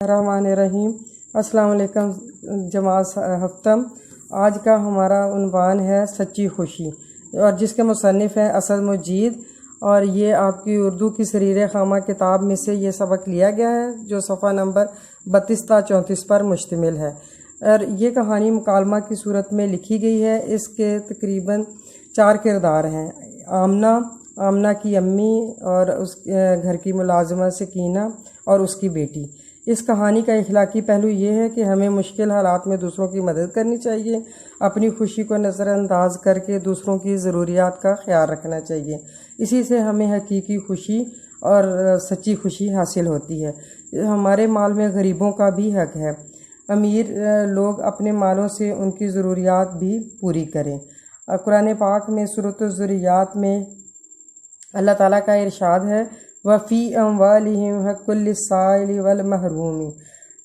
रहमान रहीम। अस्सलाम वालेकुम जमात हफ्तम। आज का हमारा उन्वान है सच्ची खुशी, और जिसके मुसन्निफ़ हैं असद मजीद, और ये आपकी उर्दू की सरीर खामा किताब में से ये सबक लिया गया है जो सफ़ा नंबर 32 ता 34 पर मुश्तमिल है। और ये कहानी मुकालमा की सूरत में लिखी गई है। इसके तकरीबन 4 किरदार हैं। आमना की अम्मी और उस घर की मुलाजिमा सकीना और उसकी बेटी। इस कहानी का इखलाकी पहलू ये है कि हमें मुश्किल हालात में दूसरों की मदद करनी चाहिए, अपनी खुशी को नज़रअंदाज करके दूसरों की ज़रूरियात का ख्याल रखना चाहिए। इसी से हमें हकीकी खुशी और सच्ची खुशी हासिल होती है। हमारे माल में गरीबों का भी हक है। अमीर लोग अपने मालों से उनकी ज़रूरियात भी पूरी करें। कुरान पाक में सूरत ज़ुर्रियात में अल्लाह ताला का इरशाद है, वफ़ी अम्वालिहिम हक़्क़ुल लिस्साइल वल महरूमी।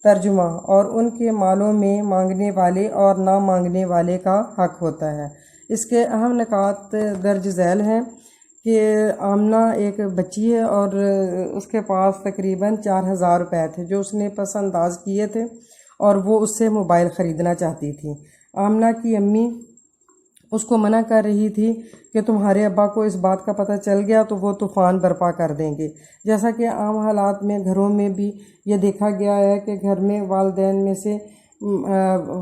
तर्जुमा, और उनके मालों में मांगने वाले और ना मांगने वाले का हक होता है। इसके अहम निकात दर्ज झैल हैं कि आमना एक बच्ची है और उसके पास तकरीबन 4000 रुपये थे जो उसने पसंदाज किए थे, और वो उससे मोबाइल ख़रीदना चाहती थी। आमना की अम्मी उसको मना कर रही थी कि तुम्हारे अब्बा को इस बात का पता चल गया तो वो तूफ़ान बर्पा कर देंगे। जैसा कि आम हालात में घरों में भी ये देखा गया है कि घर में वालिदैन में से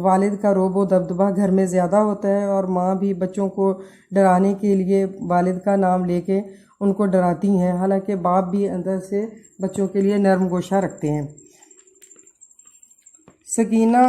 वालिद का रोब व दबदबा घर में ज़्यादा होता है, और माँ भी बच्चों को डराने के लिए वालिद का नाम लेके उनको डराती हैं। हालांकि बाप भी अंदर से बच्चों के लिए नरम गोशा रखते हैं। सकीना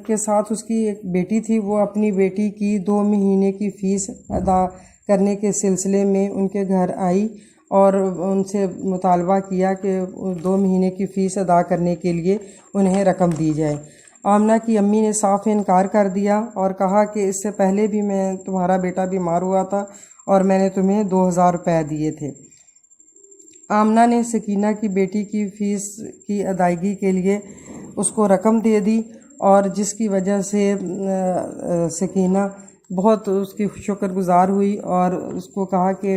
के साथ उसकी एक बेटी थी। वो अपनी बेटी की 2 महीने की फ़ीस अदा करने के सिलसिले में उनके घर आई और उनसे मुतालबा किया कि 2 महीने की फ़ीस अदा करने के लिए उन्हें रकम दी जाए। आमना की अम्मी ने साफ इनकार कर दिया और कहा कि इससे पहले भी तुम्हारा बेटा बीमार हुआ था और मैंने तुम्हें 2000 रुपये दिए थे। आमना ने सकीना की बेटी की फ़ीस की अदायगी के लिए उसको रकम दे दी, और जिसकी वजह से सकीना बहुत उसकी शुक्रगुज़ार हुई और उसको कहा कि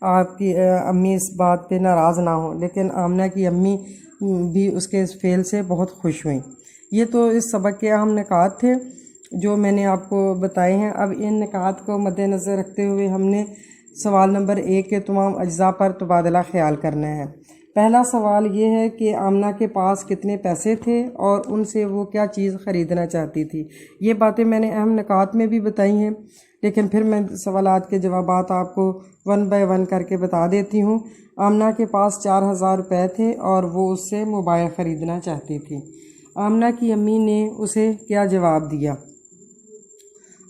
आपकी अम्मी इस बात पे नाराज़ ना हो। लेकिन आमना की अम्मी भी उसके इस फेल से बहुत खुश हुई। ये तो इस सबक के अहम निकात थे जो मैंने आपको बताए हैं। अब इन निकात को मद्देनज़र रखते हुए हमने सवाल नंबर 1 के तमाम अज्जा पर तबादला ख्याल करना है। पहला सवाल ये है कि आमना के पास कितने पैसे थे और उनसे वो क्या चीज़ ख़रीदना चाहती थी। ये बातें मैंने अहम निकात में भी बताई हैं, लेकिन फिर मैं सवालात के जवाबात आपको 1 बाय 1 करके बता देती हूँ। आमना के पास 4000 रुपये थे और वो उससे मोबाइल ख़रीदना चाहती थी। आमना की अम्मी ने उसे क्या जवाब दिया?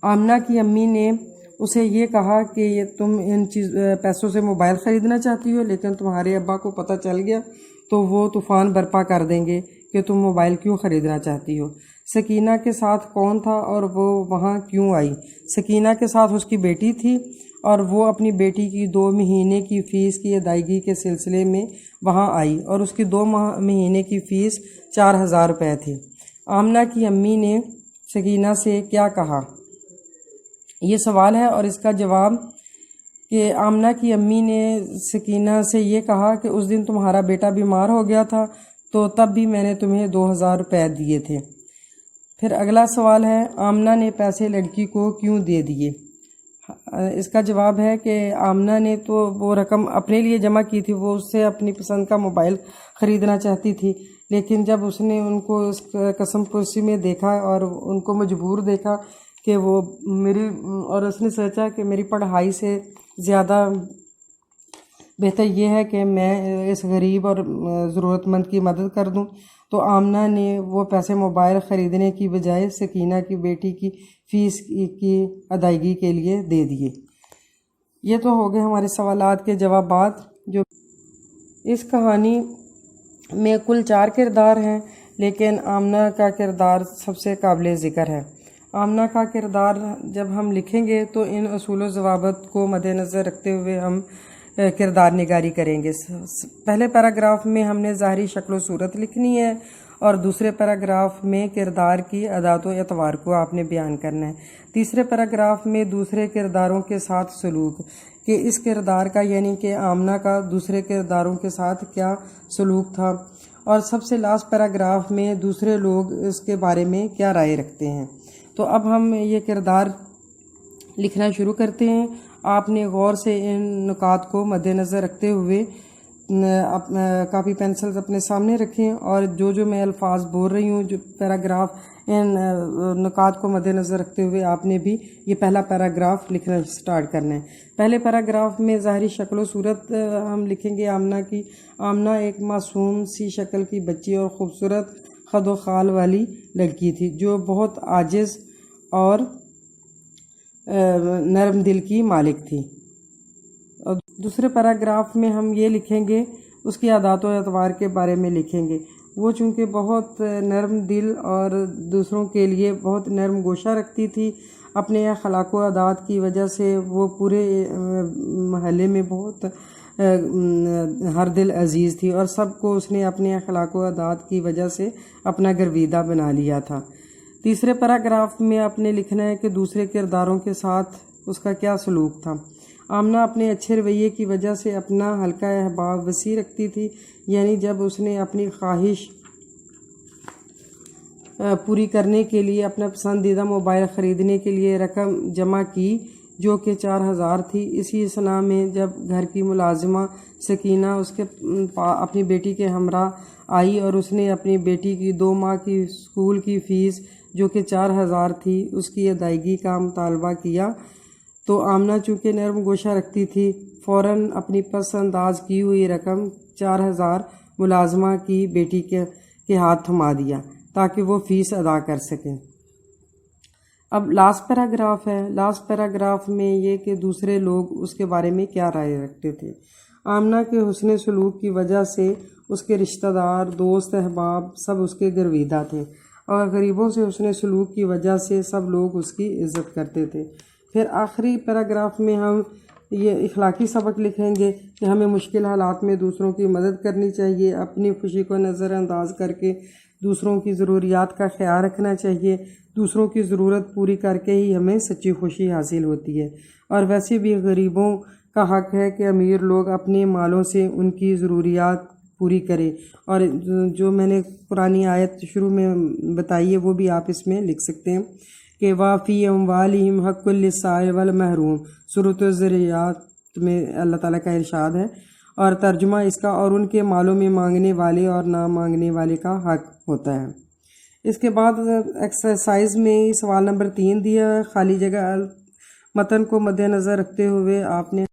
आमना की अम्मी ने उसे ये कहा कि ये तुम इन पैसों से मोबाइल ख़रीदना चाहती हो, लेकिन तुम्हारे अब्बा को पता चल गया तो वो तूफ़ान बर्पा कर देंगे कि तुम मोबाइल क्यों ख़रीदना चाहती हो। सकीना के साथ कौन था और वो वहाँ क्यों आई? सकीना के साथ उसकी बेटी थी और वो अपनी बेटी की 2 महीने की फ़ीस की अदायगी के सिलसिले में वहाँ आई, और उसकी 2 महीने की फ़ीस 4000 रुपये थी। आमना की अम्मी ने सकीना से क्या कहा? ये सवाल है, और इसका जवाब कि आमना की अम्मी ने सकीना से ये कहा कि उस दिन तुम्हारा बेटा बीमार हो गया था तो तब भी मैंने तुम्हें 2000 रुपये दिए थे। फिर अगला सवाल है, आमना ने पैसे लड़की को क्यों दे दिए? इसका जवाब है कि आमना ने तो वो रकम अपने लिए जमा की थी, वो उससे अपनी पसंद का मोबाइल ख़रीदना चाहती थी, लेकिन जब उसने उनको इस कसम पुर्सी में देखा और उनको मजबूर देखा कि वो और उसने सोचा कि मेरी पढ़ाई से ज़्यादा बेहतर ये है कि मैं इस गरीब और ज़रूरतमंद की मदद कर दूं, तो आमना ने वो पैसे मोबाइल ख़रीदने की बजाय सकीना की बेटी की फ़ीस की अदायगी के लिए दे दिए। ये तो हो गए हमारे सवालात के जवाबात। जो इस कहानी में कुल 4 किरदार हैं, लेकिन आमना का किरदार सबसे काबिल ज़िक्र है। आमना का किरदार जब हम लिखेंगे तो इन असूल व ज़वाबित को मद्देनज़र रखते हुए हम किरदार निगारी करेंगे। पहले पैराग्राफ में हमने ज़ाहरी शक्ल व सूरत लिखनी है, और दूसरे पैराग्राफ में किरदार की अदात व एतवार को आपने बयान करना है। तीसरे पैराग्राफ में दूसरे किरदारों के साथ सलूक कि इस किरदार का यानी कि आमना का दूसरे किरदारों के साथ क्या सलूक था। اور سب سے لاسٹ پیراگراف میں دوسرے لوگ اس کے بارے میں کیا رائے رکھتے ہیں۔ تو اب ہم یہ کردار لکھنا شروع کرتے ہیں۔ آپ نے غور سے ان نکات کو مد نظر رکھتے ہوئے کاپی پینسلز اپنے سامنے رکھیں، اور جو میں الفاظ بول رہی ہوں، جو پیراگراف، ان نکات کو مد نظر رکھتے ہوئے آپ نے بھی یہ پہلا پیراگراف لکھنا سٹارٹ کرنا ہے۔ پہلے پیراگراف میں ظاہری شکل و صورت ہم لکھیں گے آمنہ کی۔ آمنہ ایک معصوم سی شکل کی بچی اور خوبصورت خد و خال والی لڑکی تھی، جو بہت عاجز اور نرم دل کی مالک تھی۔ اور دوسرے پیراگراف میں ہم یہ لکھیں گے، اس کی عادات و اطوار کے بارے میں لکھیں گے۔ وہ چونکہ بہت نرم دل اور دوسروں کے لیے بہت نرم گوشہ رکھتی تھی، اپنے اخلاق و عادات کی وجہ سے وہ پورے محلے میں بہت ہر دل عزیز تھی، اور سب کو اس نے اپنے اخلاق و عادات کی وجہ سے اپنا گرویدہ بنا لیا تھا۔ تیسرے پیراگراف میں آپ نے لکھنا ہے کہ دوسرے کرداروں کے ساتھ اس کا کیا سلوک تھا۔ آمنہ اپنے اچھے رویے کی وجہ سے اپنا حلقہ احباب وسیع رکھتی تھی، یعنی جب اس نے اپنی خواہش پوری کرنے کے لیے اپنا پسندیدہ موبائل خریدنے کے لیے رقم جمع کی، جو کہ 4000 تھی، اسی اثناء میں جب گھر کی ملازمہ سکینہ اس کے اپنی بیٹی کے ہمراہ آئی اور اس نے اپنی بیٹی کی 2 ماہ کی اسکول کی فیس، جو کہ 4000 تھی، اس کی ادائیگی کا مطالبہ کیا، تو آمنہ چونکہ نرم گوشہ رکھتی تھی، فوراً اپنی پس انداز کی ہوئی رقم 4000 ملازمہ کی بیٹی کے ہاتھ تھما دیا تاکہ وہ فیس ادا کر سکیں۔ اب لاسٹ پیراگراف ہے۔ لاسٹ پیراگراف میں یہ کہ دوسرے لوگ اس کے بارے میں کیا رائے رکھتے تھے۔ آمنہ کے حسن سلوک کی وجہ سے اس کے رشتہ دار، دوست، احباب سب اس کے گرویدہ تھے، اور غریبوں سے حسن سلوک کی وجہ سے سب لوگ اس کی عزت کرتے تھے۔ پھر آخری پیراگراف میں ہم یہ اخلاقی سبق لکھیں گے کہ ہمیں مشکل حالات میں دوسروں کی مدد کرنی چاہیے، اپنی خوشی کو نظر انداز کر کے دوسروں کی ضروریات کا خیال رکھنا چاہیے، دوسروں کی ضرورت پوری کر کے ہی ہمیں سچی خوشی حاصل ہوتی ہے، اور ویسے بھی غریبوں کا حق ہے کہ امیر لوگ اپنے مالوں سے ان کی ضروریات پوری کریں۔ اور جو میں نے قرآنی آیت شروع میں بتائی ہے وہ بھی آپ اس میں لکھ سکتے ہیں کہ وافی اموالہم حق للسائل والمحروم، سورۃ الذریات میں اللہ تعالیٰ کا ارشاد ہے، اور ترجمہ اس کا اور ان کے مالوں میں مانگنے والے اور نہ مانگنے والے کا حق ہوتا ہے۔ اس کے بعد ایکسرسائز میں سوال نمبر 3 دیا ہے، خالی جگہ متن کو مد نظر رکھتے ہوئے آپ نے